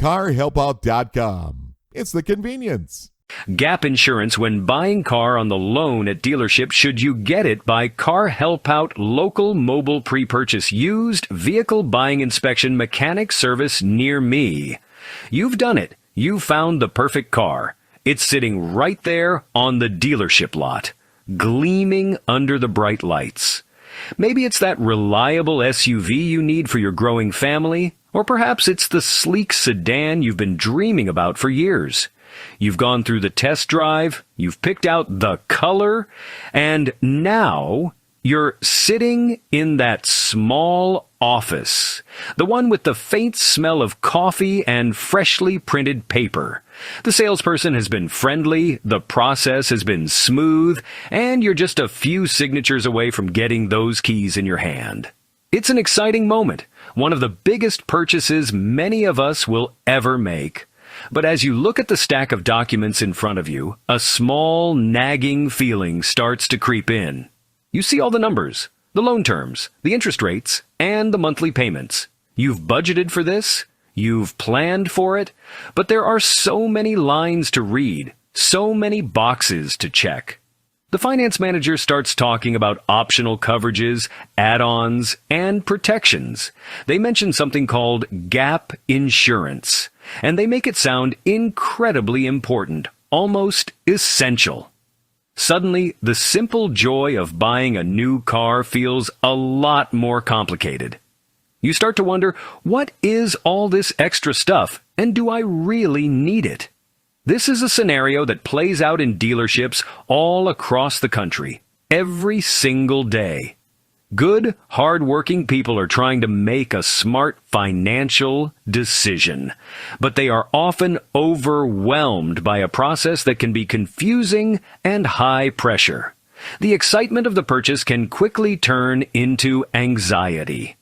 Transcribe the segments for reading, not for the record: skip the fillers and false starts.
Carhelpout.com. It's the convenience. Gap insurance when buying car on the loan at dealership should you get it by Carhelpout Local Mobile Pre-Purchase Used Vehicle Buying Inspection Mechanic Service near me. You've done it. You found the perfect car. It's sitting right there on the dealership lot, gleaming under the bright lights. Maybe it's that reliable SUV you need for your growing family, or perhaps it's the sleek sedan you've been dreaming about for years. You've gone through the test drive, you've picked out the color, and now you're sitting in that small office, the one with the faint smell of coffee and freshly printed paper. The salesperson has been friendly, the process has been smooth, and you're just a few signatures away from getting those keys in your hand. It's an exciting moment, one of the biggest purchases many of us will ever make. But as you look at the stack of documents in front of you, a small nagging feeling starts to creep in. You see all the numbers, the loan terms, the interest rates, and the monthly payments. You've budgeted for this, you've planned for it, but there are so many lines to read, so many boxes to check. The finance manager starts talking about optional coverages, add-ons, and protections. They mention something called gap insurance, and they make it sound incredibly important, almost essential. Suddenly, the simple joy of buying a new car feels a lot more complicated. You start to wonder, what is all this extra stuff, and do I really need it? This is a scenario that plays out in dealerships all across the country, every single day. Good, hard-working people are trying to make a smart financial decision, but they are often overwhelmed by a process that can be confusing and high pressure. The excitement of the purchase can quickly turn into anxiety.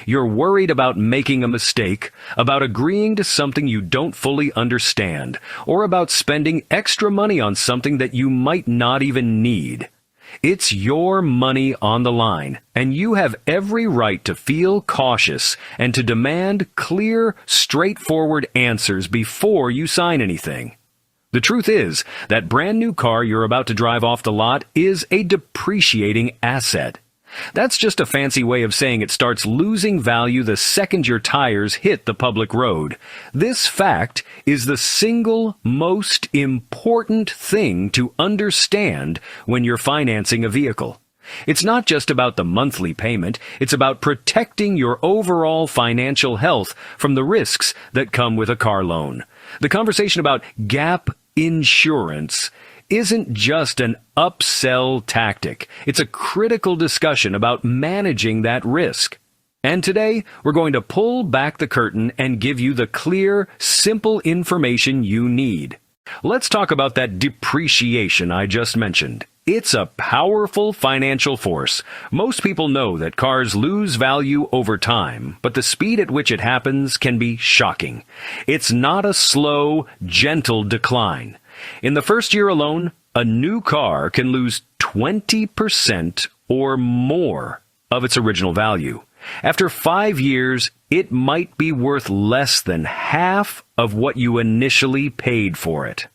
You're worried about making a mistake, about agreeing to something you don't fully understand, or about spending extra money on something that you might not even need. It's your money on the line, and you have every right to feel cautious and to demand clear, straightforward answers before you sign anything. The truth is, that brand new car you're about to drive off the lot is a depreciating asset. That's just a fancy way of saying it starts losing value the second your tires hit the public road. This fact is the single most important thing to understand when you're financing a vehicle. It's not just about the monthly payment, it's about protecting your overall financial health from the risks that come with a car loan. The conversation about gap insurance isn't just an upsell tactic. It's a critical discussion about managing that risk. And today, we're going to pull back the curtain and give you the clear, simple information you need. Let's talk about that depreciation I just mentioned. It's a powerful financial force. Most people know that cars lose value over time, but the speed at which it happens can be shocking. It's not a slow, gentle decline. In the first year alone, a new car can lose 20% or more of its original value. After 5 years, it might be worth less than half of what you initially paid for it.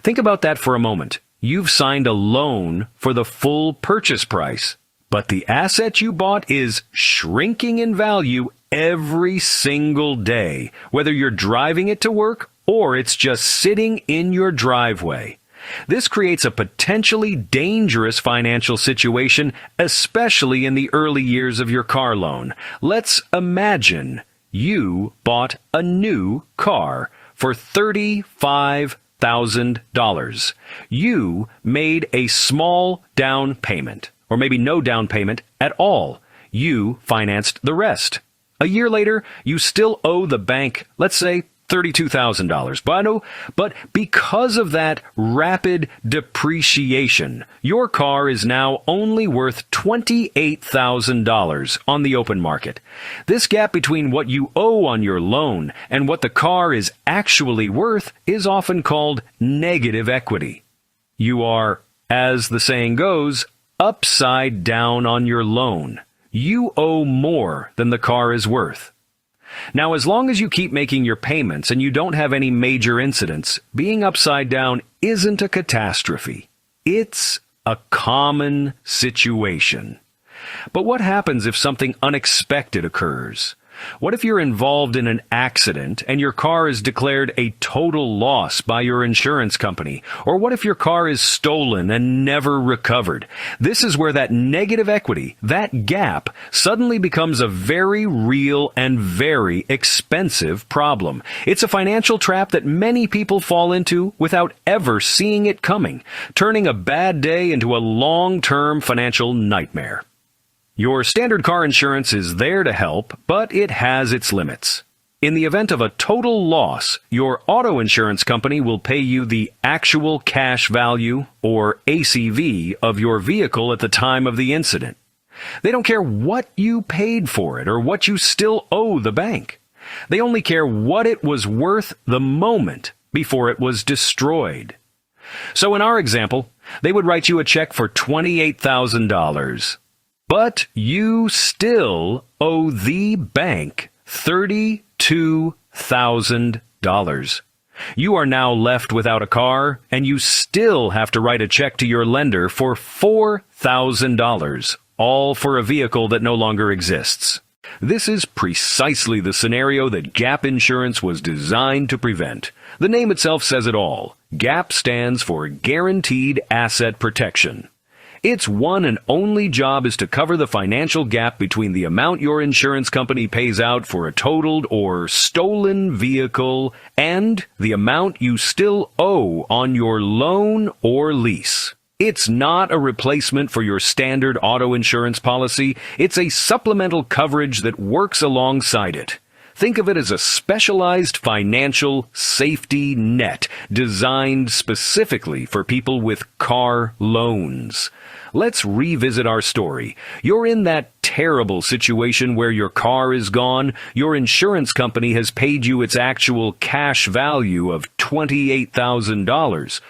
Think about that for a moment. You've signed a loan for the full purchase price, but the asset you bought is shrinking in value every single day, whether you're driving it to work or it's just sitting in your driveway. This creates a potentially dangerous financial situation, especially in the early years of your car loan. Let's imagine you bought a new car for $35,000. You made a small down payment, or maybe no down payment at all. You financed the rest. A year later, you still owe the bank, let's say, $32,000. But because of that rapid depreciation, your car is now only worth $28,000 on the open market. This gap between what you owe on your loan and what the car is actually worth is often called negative equity. You are, as the saying goes, upside down on your loan. You owe more than the car is worth. Now, as long as you keep making your payments and you don't have any major incidents, being upside down isn't a catastrophe. It's a common situation. But what happens if something unexpected occurs? What if you're involved in an accident and your car is declared a total loss by your insurance company? Or what if your car is stolen and never recovered? This is where that negative equity, that gap, suddenly becomes a very real and very expensive problem. It's a financial trap that many people fall into without ever seeing it coming, turning a bad day into a long-term financial nightmare. Your standard car insurance is there to help, but it has its limits. In the event of a total loss, your auto insurance company will pay you the actual cash value, or ACV, of your vehicle at the time of the incident. They don't care what you paid for it or what you still owe the bank. They only care what it was worth the moment before it was destroyed. So in our example, they would write you a check for $28,000. But you still owe the bank $32,000. You are now left without a car, and you still have to write a check to your lender for $4,000, all for a vehicle that no longer exists. This is precisely the scenario that gap insurance was designed to prevent. The name itself says it all. GAP stands for Guaranteed Asset Protection. Its one and only job is to cover the financial gap between the amount your insurance company pays out for a totaled or stolen vehicle and the amount you still owe on your loan or lease. It's not a replacement for your standard auto insurance policy. It's a supplemental coverage that works alongside it. Think of it as a specialized financial safety net designed specifically for people with car loans. Let's revisit our story. You're in that terrible situation where your car is gone. Your insurance company has paid you its actual cash value of $28,000.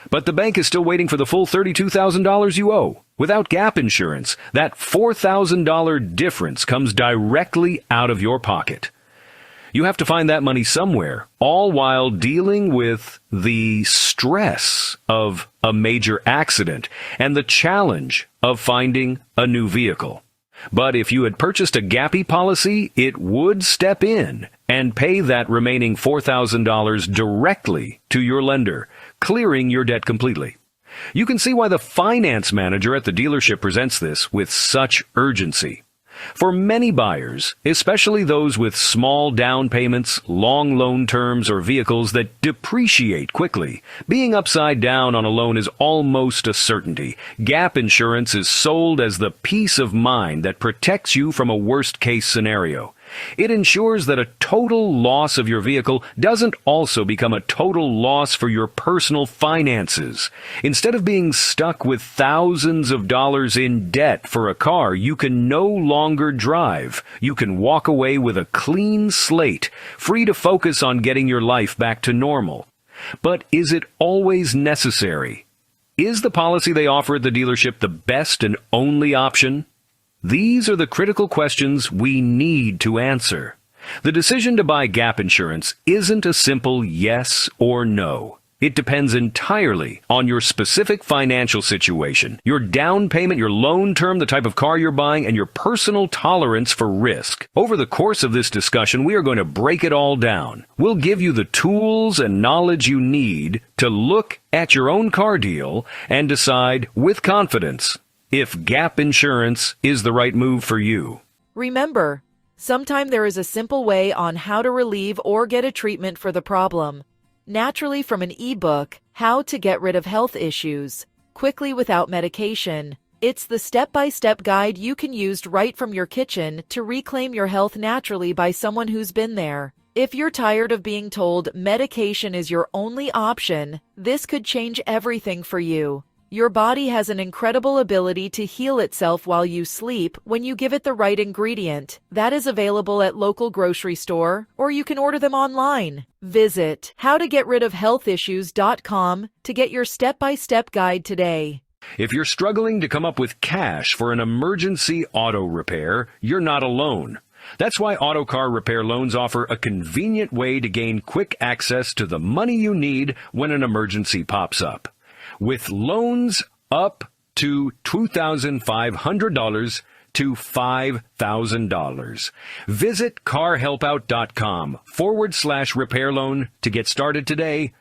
But the bank is still waiting for the full $32,000 you owe. Without gap insurance, that $4,000 difference comes directly out of your pocket. You have to find that money somewhere, all while dealing with the stress of a major accident and the challenge of finding a new vehicle. But if you had purchased a GAPI policy, it would step in and pay that remaining $4,000 directly to your lender, clearing your debt completely. You can see why the finance manager at the dealership presents this with such urgency. For many buyers, especially those with small down payments, long loan terms, or vehicles that depreciate quickly, being upside down on a loan is almost a certainty. Gap insurance is sold as the peace of mind that protects you from a worst-case scenario. It ensures that a total loss of your vehicle doesn't also become a total loss for your personal finances. Instead of being stuck with thousands of dollars in debt for a car you can no longer drive, you can walk away with a clean slate, free to focus on getting your life back to normal. But is it always necessary? Is the policy they offer at the dealership the best and only option? These are the critical questions we need to answer. The decision to buy gap insurance isn't a simple yes or no. It depends entirely on your specific financial situation, your down payment, your loan term, the type of car you're buying, and your personal tolerance for risk. Over the course of this discussion, we are going to break it all down. We'll give you the tools and knowledge you need to look at your own car deal and decide with confidence if gap insurance is the right move for you. Remember, sometimes there is a simple way on how to relieve or get a treatment for the problem. Naturally from an ebook, How to Get Rid of Health Issues, Quickly Without Medication. It's the step-by-step guide you can use right from your kitchen to reclaim your health naturally by someone who's been there. If you're tired of being told medication is your only option, this could change everything for you. Your body has an incredible ability to heal itself while you sleep when you give it the right ingredient. That is available at local grocery store, or you can order them online. Visit howtogetridofhealthissues.com to get your step-by-step guide today. If you're struggling to come up with cash for an emergency auto repair, you're not alone. That's why Auto Car Repair Loans offer a convenient way to gain quick access to the money you need when an emergency pops up. With loans up to $2,500 to $5,000. Visit carhelpout.com/repair loan to get started today.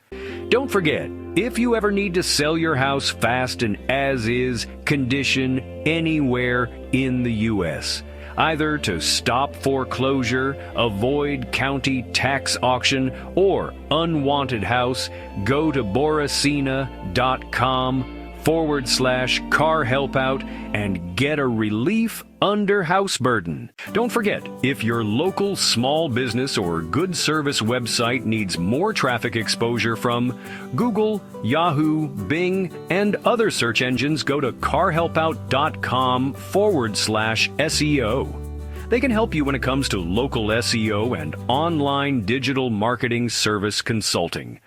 Don't forget, if you ever need to sell your house fast and as-is condition anywhere in the U.S., either to stop foreclosure, avoid county tax auction, or unwanted house, go to boracina.com/carhelpout and get a relief under house burden. Don't forget, if your local small business or good service website needs more traffic exposure from Google, Yahoo, Bing, and other search engines, go to carhelpout.com/SEO. They can help you when it comes to local SEO and online digital marketing service consulting.